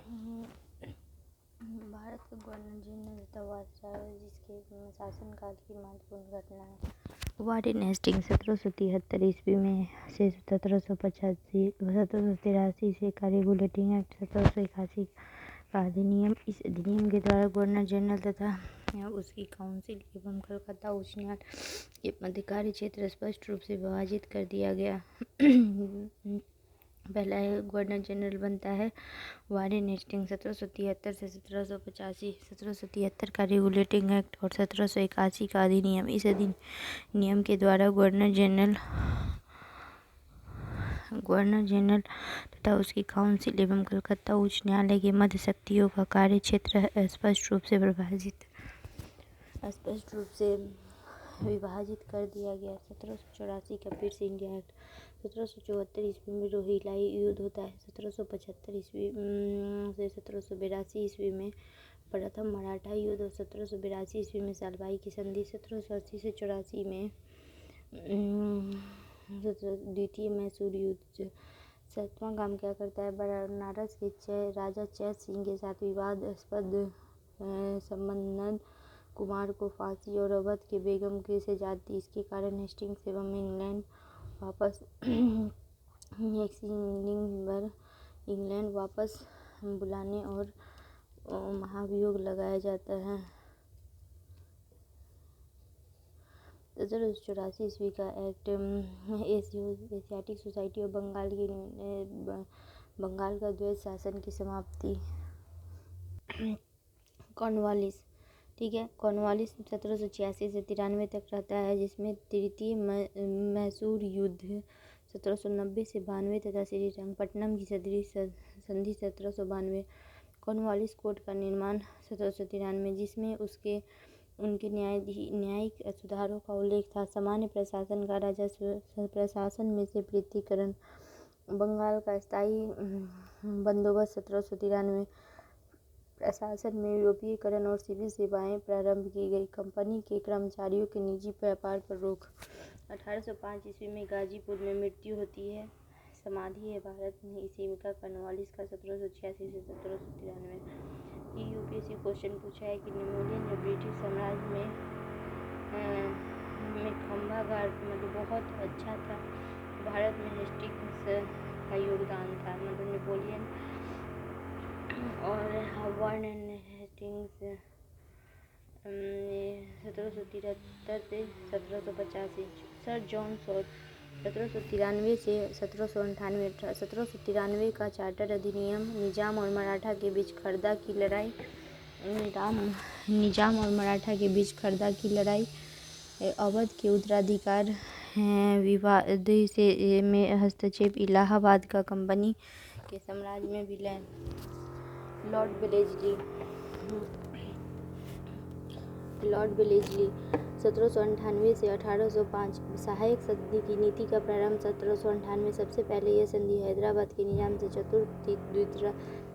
भारत का governor general तथा viceroy जिसके शासनकाल की महत्वपूर्ण घटना है। वारेन हेस्टिंग्स 1773 ईस्वी में से 1783 से का रेगुलेटिंग एक्ट 1781 का अधिनियम। इस अधिनियम के द्वारा गवर्नर जनरल तथा उसकी काउंसिल एवं कलकत्ता उच्च न्यायालय के अधिकारी क्षेत्र स्पष्ट रूप से विभाजित कर दिया गया। पहला गवर्नर जनरल बनता है वारेन हेस्टिंग्स 1773 से 1785। 1773 का रेगुलेटिंग एक्ट और 1781 का अधिनियम। इस अधिनियम के द्वारा गवर्नर जनरल तथा उसकी काउंसिल एवं कलकत्ता उच्च न्यायालय के मध्य शक्तियों का कार्य क्षेत्र स्पष्ट रूप से विभाजित कर दिया गया। 1784 का पिट्स इंडिया एक्ट। 1774 ईस्वी में रोहिलाई युद्ध होता है। 1775 ईस्वी से 1782 ईस्वी में प्रथम मराठा युद्ध और 1782 ईस्वी में सालबाई की संधि। 1780 से 84 में द्वितीय मैसूर युद्ध। सातवां काम क्या करता है? बनारस के राजा चैत सिंह के साथ विवादास्पद संबंध कुमार को फांसी और अवध के बेगम के से जाती। इसके कारण हेस्टिंग्स एवं इंग्लैंड वापस बुलाने और महाभियोग लगाया जाता है। 1784 ईस्वी का एक्ट एशियाटिक सोसाइटी और बंगाल का द्वैत शासन की समाप्ति। कॉर्नवालिस, ठीक है। कॉर्नवालिस 1786 से 93 तक रहता है, जिसमें तृतीय मैसूर युद्ध 1790 से 92 तथा श्रीरंगपट्टनम की संधि 1792। कॉर्नवालिस कोर्ट का निर्माण 1793, जिसमें उनके न्यायिक सुधारों का उल्लेख था। सामान्य प्रशासन का राजस्व प्रशासन में से पृथकीकरण। बंगाल का स्थायी बंदोबस्त 1793। प्रशासन में यूरोपीयकरण और सिविल सेवाएं प्रारंभ की गई। कंपनी के कर्मचारियों के निजी व्यापार पर रोक। 1805 ईस्वी में गाजीपुर में मृत्यु होती है। समाधि है भारत में इसी का कॉर्नवालिस का 1786 से 1793। यूपीएससी क्वेश्चन पूछा है कि नेपोलियन जब ब्रिटिश साम्राज्य में खंभा गाड़ मतलब बहुत अच्छा था, भारत में हेस्टिंग्स का योगदान था। मतलब नेपोलियन और वारेन हेस्टिंग्स 1773 से 1785। सर जॉन सॉल्ट 1793 से 1798। 1793 का चार्टर अधिनियम निजाम और मराठा के बीच खरदा की लड़ाई। अवध के उत्तराधिकार विवाद में हस्तक्षेप। इलाहाबाद का कंपनी के साम्राज्य में विलय। लॉर्ड वेलेस्ली 1798 से 1805। सहायक संधि की नीति का प्रारंभ 1798। सबसे पहले यह संधि हैदराबाद के निजाम से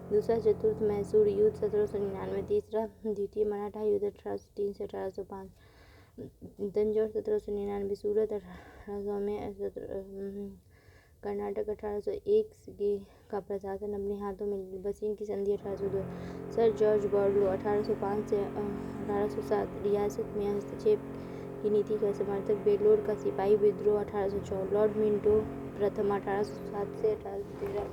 दूसरा चतुर्थ मैसूर युद्ध 1799। तीसरा द्वितीय मराठा युद्ध 1803 से 1805। तंजौर 1799। सूरत 1800 में। कर्नाटक 1801 का प्रशासन अपने हाथों में। बसीन की संधि 1802। सर जॉर्ज बॉर्लो 1805 से 1807। रियासत में हस्तक्षेप की नीति का समर्थक। बेलोर का सिपाही विद्रोह 1804। लॉर्ड मिंटो प्रथम 1807 से 1813।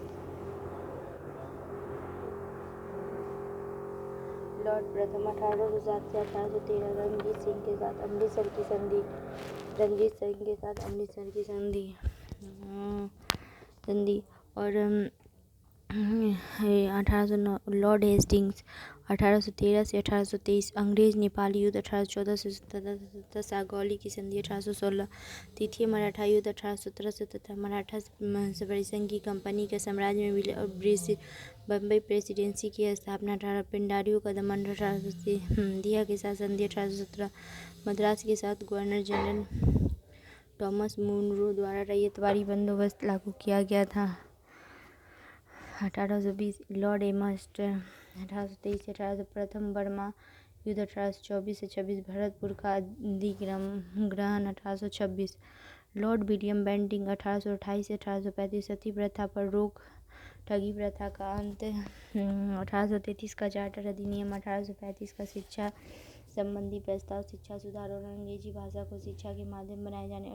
लॉर्ड प्रथम 1807 से 1813। रणजीत सिंह के साथ अमृतसर की संधि। 1809 और 1809। लॉर्ड हेस्टिंग्स 1813 से 1823। अंग्रेज नेपाल युद्ध 1814 से 17 सागौली की संधि 1816। तृतीय मराठा युद्ध 1817 से तथा मराठा परिसंघ की कंपनी के साम्राज्य में विलय और बम्बई प्रेसिडेंसी की स्थापना। 18 पिंडारियों का दमन 1800 से सिंधिया के साथ संधि 1817। मद्रास के साथ गवर्नर जनरल थॉमस मुनरो द्वारा रैयतवाड़ी बंदोबस्त लागू किया गया था। 1820। लॉर्ड एमहर्स्ट 1823 से 1800। प्रथम बर्मा युद्ध 1824 से 26। भरतपुर का अधिग्रहण 1826। लॉर्ड विलियम बेंटिंक 1828 से 1835। सती प्रथा पर रोक ठगी प्रथा का अंत, 1833 का चार्टर अधिनियम, 1835 का शिक्षा संबंधी प्रस्ताव, शिक्षा सुधार और अंग्रेजी भाषा को शिक्षा के माध्यम बनाए जाने,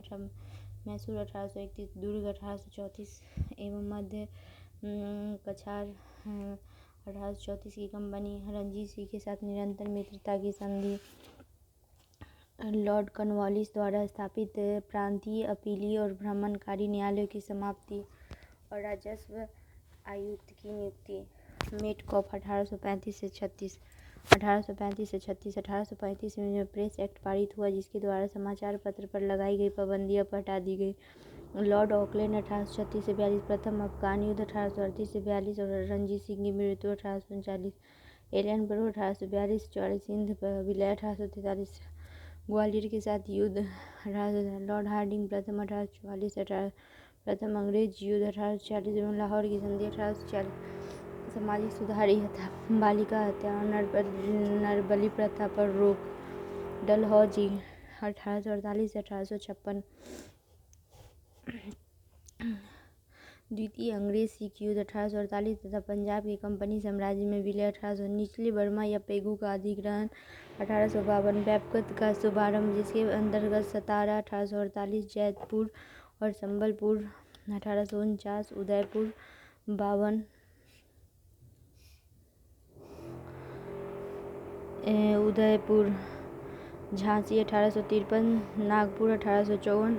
मैसूर 1831, दुर्ग 1834 एवं मध्य कछार 1834 की कंपनी रणजीत सिंह के साथ निरंतर मित्रता की संधि, लॉर्ड कॉर्नवालिस द्वारा स्थापित प्रांतीय अपीली और भ्रमणकारी न्यायालयों की समाप्ति और राजस्व आयुक्त की नियुक्ति, मेटकॉफ 1835 से 36, 1835 से 36, 1835 में प्रेस एक्ट पारित हुआ जिसके द्वारा समाचार पत्र पर लगाई गई पाबंदी अब हटा दी गई, लॉर्ड ऑकलैंड 1836 से 42, प्रथम अफगान युद्ध 1838 से 42 और रणजीत सिंह की मृत्यु 1839, एलियन ब्रो 1842 44, सिंध विलय 1843, ग्वालियर के साथ युद्ध 1800, लॉर्ड हार्डिंग प्रथम 1844, प्रथम अंग्रेज युद्ध 1840 एवं लाहौर की संधि 1840, सामाजिक सुधार यथा बालिका हत्या और नरबलि प्रथा पर रोक, डलहौजी 1848 से 1856, द्वितीय अंग्रेज सिख युद्ध 1848 तथा पंजाब के कंपनी साम्राज्य में विलय 1800, निचले बर्मा या पेगू का अधिग्रहण 1852, बैपकत का शुभारंभ जिसके अंतर्गत सतारा 1848, जैतपुर और संबलपुर 1849, उदयपुर 52, उदयपुर झांसी 1853, नागपुर 1854,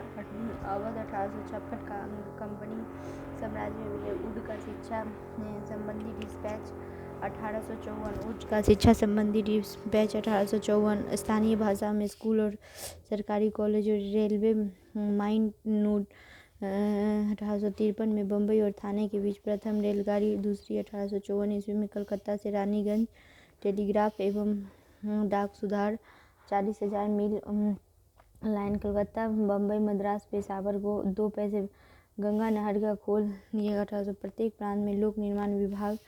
अवध 1856 का कंपनी साम्राज्य में विलय, उड का शिक्षा संबंधी डिस्पैच 1854, उच्च का शिक्षा संबंधी डिस्पैच 1854, स्थानीय भाषा में स्कूल और सरकारी कॉलेज और रेलवे माइन नोट 1853 में बम्बई और थाने के बीच प्रथम रेलगाड़ी, दूसरी 1854 ईस्वी में कलकत्ता से रानीगंज, टेलीग्राफ एवं डाक सुधार, 40,000 मील लाइन कलकत्ता बम्बई मद्रास पेशावर को 2 पैसे, गंगा नहर का खोल दिया 1800, प्रत्येक प्रांत में लोक निर्माण विभाग,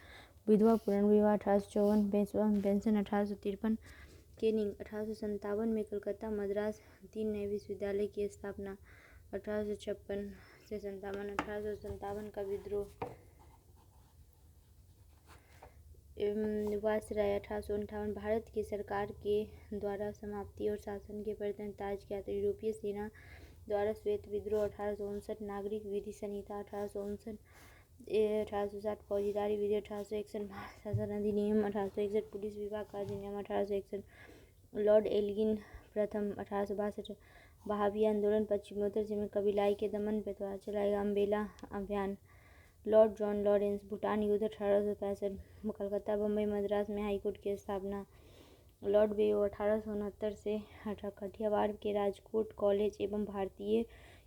विधवा पुनर्विवाह 1854, पेंशन 1853, केनिंग 1857 में कलकत्ता मद्रास 3 नए विश्वविद्यालय की स्थापना, 1856 से 57, 1857 का विद्रोह, वायसराय 1858, भारत की सरकार के द्वारा समाप्ति और शासन के प्रवर्तन ताज किया था, यूरोपीय सेना द्वारा श्वेत विद्रोह 1859, नागरिक विधि संहिता 1859, 1860, फौजदारी विधि 1861, शासन अधिनियम 1861, पुलिस विभाग का अधिनियम 1861, लॉर्ड एल्गिन प्रथम 1862, बहावी आंदोलन, पश्चिमोत्तर में कबीलाई के दमन पर द्वारा चलाया गया अम्बेला अभियान, लॉर्ड जॉन लॉरेंस भूटान युद्ध 1865, कलकत्ता बम्बई मद्रास में हाईकोर्ट की स्थापना, लॉर्ड बेओ 1869 से काठियावाड़ के राजकोट कॉलेज एवं भारतीय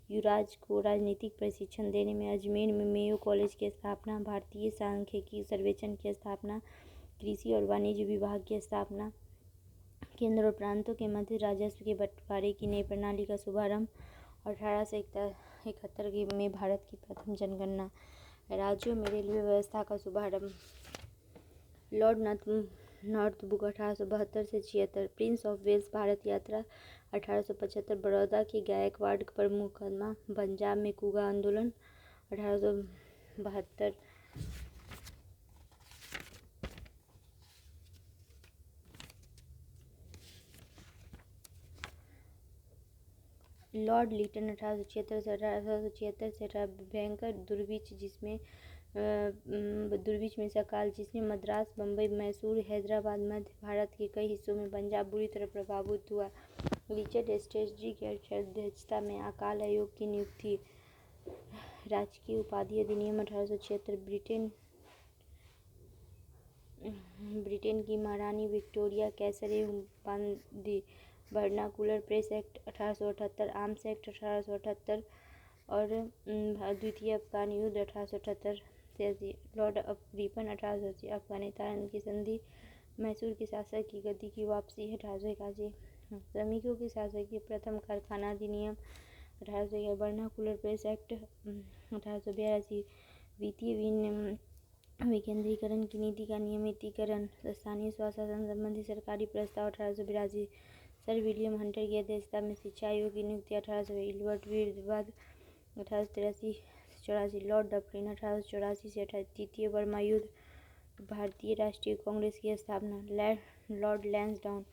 युवराज को राजनीतिक प्रशिक्षण देने में अजमेर में मेयो कॉलेज की स्थापना, भारतीय सांख्यिकी सर्वेक्षण की स्थापना, कृषि और वाणिज्य विभाग की स्थापना, केंद्र और प्रांतों के मध्य राजस्व के बंटवारे की नई प्रणाली का शुभारंभ, 1871 में भारत की प्रथम जनगणना, राज्यों में रेलवे व्यवस्था का शुभारंभ, लॉर्ड नॉर्थब्रुक 1872 से 76, प्रिंस ऑफ वेल्स भारत यात्रा 1875, बड़ौदा के गायकवाड़ पर मुकदमा, पंजाब में कुगा आंदोलन 1872, लॉर्ड लिटन 1876 से भयंकर दुर्भिक्ष में सकाल जिसमें मद्रास, बम्बई, मैसूर, हैदराबाद, मध्य भारत के कई हिस्सों में पंजाब बुरी तरह प्रभावित हुआ, रिचर्ड एस्टेजी की अध्यक्षता में अकाल आयोग की नियुक्ति, राजकीय उपाधि अधिनियम 1876, ब्रिटेन की महारानी विक्टोरिया कैसरे उपाधि, vernacular press act 1878, arms act 1878 और द्वितीय अफगान युद्ध 1878, लॉर्ड रिपन 1880, अफगानिस्तान की संधि, मैसूर के शासक की गद्दी की वापसी 1881, श्रमिकों के शासक की प्रथम कारखाना अधिनियम 1811, वर्नाकुलर प्रेस एक्ट 1882, वित्तीय विकेंद्रीकरण की नीति का नियमितीकरण, स्थानीय स्वशासन संबंधी सरकारी प्रस्ताव 1882, सर विलियम हंटर की अध्यक्षता में शिक्षा आयोग की नियुक्ति 1800, इल्बर्ट विवाद 1883, 1884, लॉर्ड डफरिन 1884 से 38, बर्मा युद्ध, भारतीय राष्ट्रीय कांग्रेस की स्थापना, लॉर्ड लैंसडाउन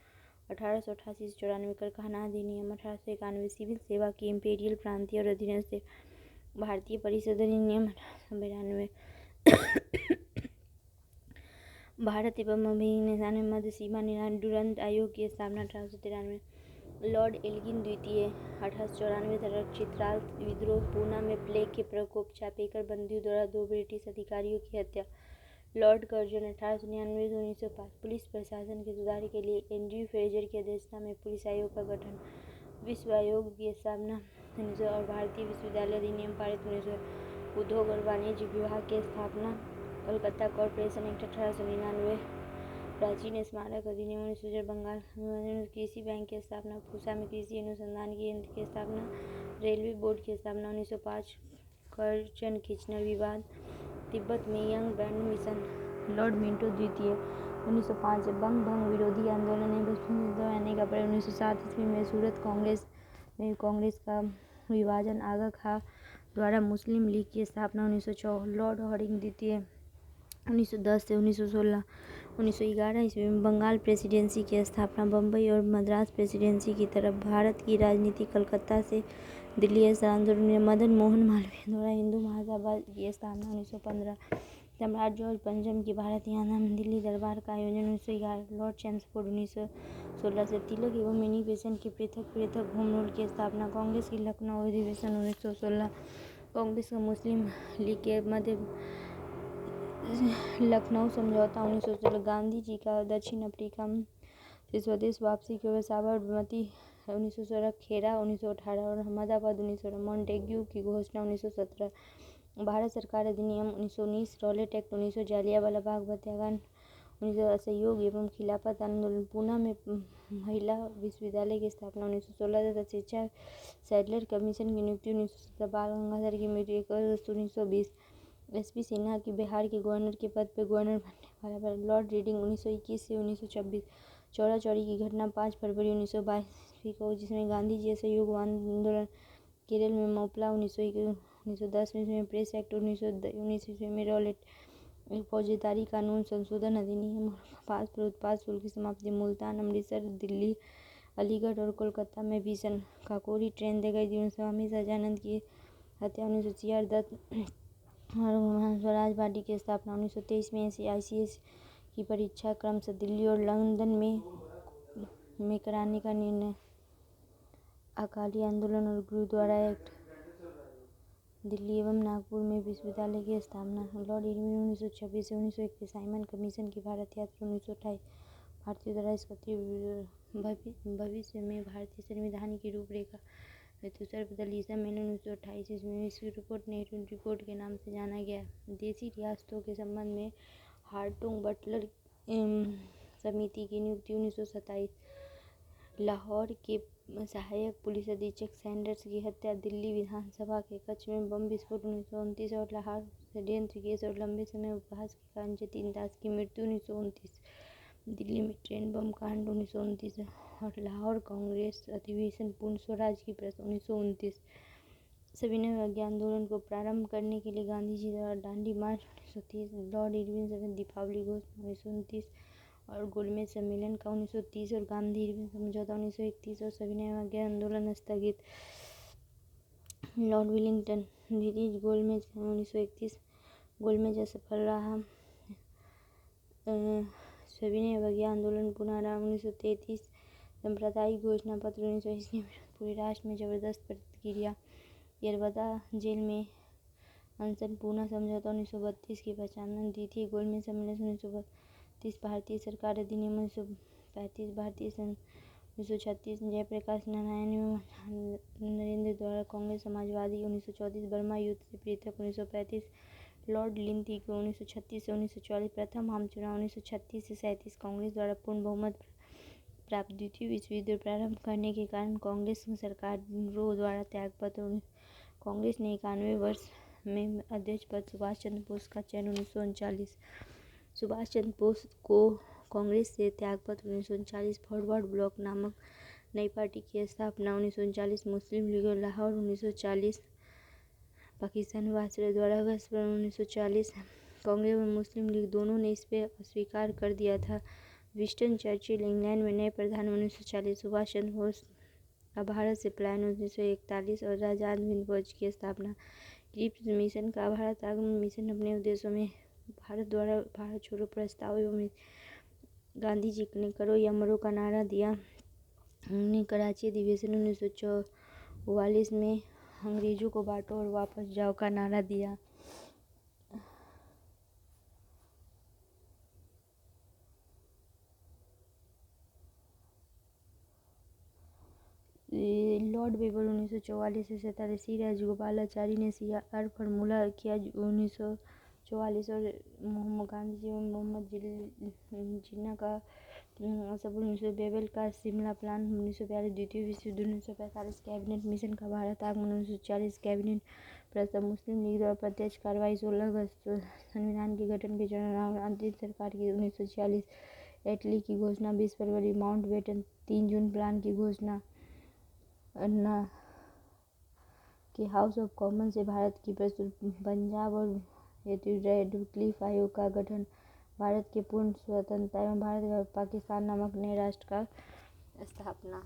1888 से 94, कारखाना अधिनियम 1891, सिविल सेवा की इंपीरियल प्रांतीय और अधीनस्थ भारतीय परिषद अधिनियम 1892, भारत एवं अफगानिस्तान में मध्य सीमा निर्धारण डुरंड आयोग की स्थापना 1893, लॉर्ड एल्गिन द्वितीय 1894, चित्राल विद्रोह, पूना में प्लेग के प्रकोप, चापेकर बंदियों द्वारा 2 ब्रिटिश अधिकारियों की हत्या, लॉर्ड कर्जन 1899 से 1905, पुलिस प्रशासन के सुधार के लिए एंड्रयू फ्रेजर की अध्यक्षता में पुलिस आयोग का गठन, विश्व आयोग की स्थापना 1900 और भारतीय विश्वविद्यालय अधिनियम पारित 1900, उद्योग और वाणिज्य विभाग की स्थापना, कोलकाता कॉरपोरेशन एक्ट 1899, प्राचीन स्मारक अधिनियम 1900, बंगाल कृषि बैंक की स्थापना, पूसा में कृषि अनुसंधान केंद्र की स्थापना, रेलवे बोर्ड की स्थापना 1905, करचन किचनर विवाद, तिब्बत में young band mission, Lord Minto द्वितीय 1905, बंग भंग विरोधी आंदोलन ने आने का प्रयास 1907 ईस्वी में सूरत कांग्रेस का विभाजन, आगा खां द्वारा मुस्लिम लीग की स्थापना 1906, लॉर्ड हॉर्डिंग द्वितीय 1910 से 1916, 1911 ईस्वी में बंगाल प्रेसिडेंसी की स्थापना, बम्बई और मद्रास प्रेसिडेंसी की तरफ भारत की राजनीति, कलकत्ता से दिल्ली स्थानांतरण, मदन मोहन मालवीय द्वारा हिंदू महासभा की स्थापना 1915, सम्राट जॉर्ज पंचम की भारत यात्रा में दिल्ली दरबार का आयोजन 1911, लॉर्ड चैम्सफोर्ड 1916 से तिलक एवं मिनी बेसन के पृथक होम रूल की स्थापना, कांग्रेस की लखनऊ अधिवेशन 1916, कांग्रेस का मुस्लिम लीग के मध्य लखनऊ समझौता 1916, गांधी जी का दक्षिण अफ्रीका से स्वदेश वापसी के साबरमती 1916, खेरा 1918 और अहमदाबाद 1916, मॉन्टेग्यू की घोषणा 1917, भारत सरकार अधिनियम 1919, रॉलेट एक्ट 1900, जालियांवाला बाग हत्याकांड 1900, असहयोग एवं खिलाफत आंदोलन, पूना में महिला विश्वविद्यालय की स्थापना 1916 तथा शिक्षा सैडलर कमीशन की नियुक्ति 1917, बाल गंगाधर की मृत्यु 1 अगस्त 1920, एसपी सिन्हा की बिहार के गवर्नर के पद पर गवर्नर बनने वाला लॉर्ड रीडिंग 1921 से 1926, चौरा चौरी की घटना 5 फरवरी 1922 ईस्वी को, जिसमें गांधी जी असहयोग आंदोलन, केरल में मोपला 1910 ईस्वी में प्रेस एक्ट 1919 ईस्वी में रॉलेट फौजदारी कानून संशोधन अधिनियम, कपास पर उत्पाद शुल्क की समाप्ति, मुल्तान, अमृतसर, दिल्ली, अलीगढ़ और कोलकाता में भीषण काकोरी ट्रेन दंगे, स्वामी सहजानंद की हत्या 1946, और स्वराज पार्टी की स्थापना 1923 में ICS की परीक्षा क्रमशः दिल्ली और लंदन में कराने का निर्णय, अकाली आंदोलन और गुरुद्वारा एक्ट, दिल्ली एवं नागपुर में विश्वविद्यालय की स्थापना, लॉर्ड इरविन 1926 से 1921, साइमन कमीशन की भारत यात्रा 1928, भारतीय द्वारा भविष्य में भारतीय संविधान की रूपरेखा हेतु सर्वदलीय सम्मेलन 1928 ईस्वी में, इसकी रिपोर्ट नेहरू रिपोर्ट के नाम से जाना गया, देशी रियासतों के संबंध में हार्टुंग बटलर समिति की नियुक्ति 1927, लाहौर के सहायक पुलिस अधीक्षक सैंडर्स की हत्या, दिल्ली विधानसभा के कक्ष में बम विस्फोट 1929 और लाहौर षड्यंत्र केस और लंबे समय उपवास के कारण जतीन दास की मृत्यु 1929, दिल्ली में ट्रेन बम कांड 1929 और लाहौर कांग्रेस अधिवेशन, पूर्ण स्वराज की प्रश्न 1929, सविनय अवज्ञा आंदोलन को प्रारंभ करने के लिए गांधी जी द्वारा दांडी मार्च 1930, लॉर्ड इरविन दीपावली घोषणा 1929 और गोलमेज सम्मेलन का 1930 और गांधी इरविन समझौता 1931 और सविनय अवज्ञा आंदोलन स्थगित, लॉर्ड विलिंगटन ब्रिटिश गोलमेज 1931, गोलमेज असफल रहा, सविनय अवज्ञा आंदोलन पुनरारंभ 1933, सांप्रदायिक घोषणा पत्र 1921 के विरुद्ध पूरे राष्ट्र में जबरदस्त प्रतिक्रिया, यरवदा जेल में अनशन, पूना समझौता 1932 की पहचान, द्वितीय गोलमेज सम्मेलन 1932, भारतीय सरकार अधिनियम 1935, भारतीय संघ 1936, जयप्रकाश नारायण एवं नरेंद्र द्वारा कांग्रेस समाजवादी 1934, बर्मा युद्ध से पृथक 1935, लॉर्ड लिंथी को 1936 से 1944, प्रथम आम चुनाव 1936 से 37, कांग्रेस द्वारा पूर्ण बहुमत प्राप्त, द्वितीय विश्व युद्ध प्रारंभ करने के कारण कांग्रेस सरकारों द्वारा त्यागपत्र, कांग्रेस ने 91 वर्ष में अध्यक्ष पद, सुभाष चंद्र बोस का चयन 1939, सुभाष चंद्र बोस को कांग्रेस से त्यागपत्र 1939, फॉरवर्ड ब्लॉक नामक नई पार्टी की स्थापना 1939, मुस्लिम लीग लाहौर 1940, पाकिस्तान वायसराय द्वारा अगस्त 1940 कांग्रेस और मुस्लिम लीग दोनों ने इस पर अस्वीकार कर दिया था। विंस्टन चर्चिल इंग्लैंड में नए प्रधानमंत्री 1940, सुभाष चंद्र बोस का भारत से पलायन 1941 और आज़ाद हिंद फौज की स्थापना। क्रिप्स मिशन का भारत आगमन। मिशन अपने उद्देश्यों में भारत द्वारा भारत छोड़ो प्रस्तावों में गांधी जी ने करो या मरो का नारा दिया। उन्होंने कराची अधिवेशन 1944 में अंग्रेजों को बांटो और वापस जाओ का नारा दिया। लॉर्ड वेबर 1944 से 47, सी राजगोपालाचारी ने CR फार्मूला किया 1944 और गांधी जी और मोहम्मद जिन्ना का सबूत 1942 का शिमला प्लान 1942, द्वितीय विश्व युद्ध 1945, कैबिनेट मिशन का भारत आगमन 1940, कैबिनेट प्रस्ताव, मुस्लिम लीग द्वारा प्रत्यक्ष कार्रवाई 16 अगस्त, संविधान के गठन के चुनाव, अंतरिम सरकार की 1946, एटली की घोषणा 20 फरवरी, माउंटबेटन 3 जून, प्लान की घोषणा अन्ना के हाउस ऑफ कॉमन से भारत की प्रस्तुति, पंजाब और रेडक्लिफ आयोग का गठन, भारत के पूर्ण स्वतंत्रता एवं भारत और पाकिस्तान नामक नए राष्ट्र का स्थापना।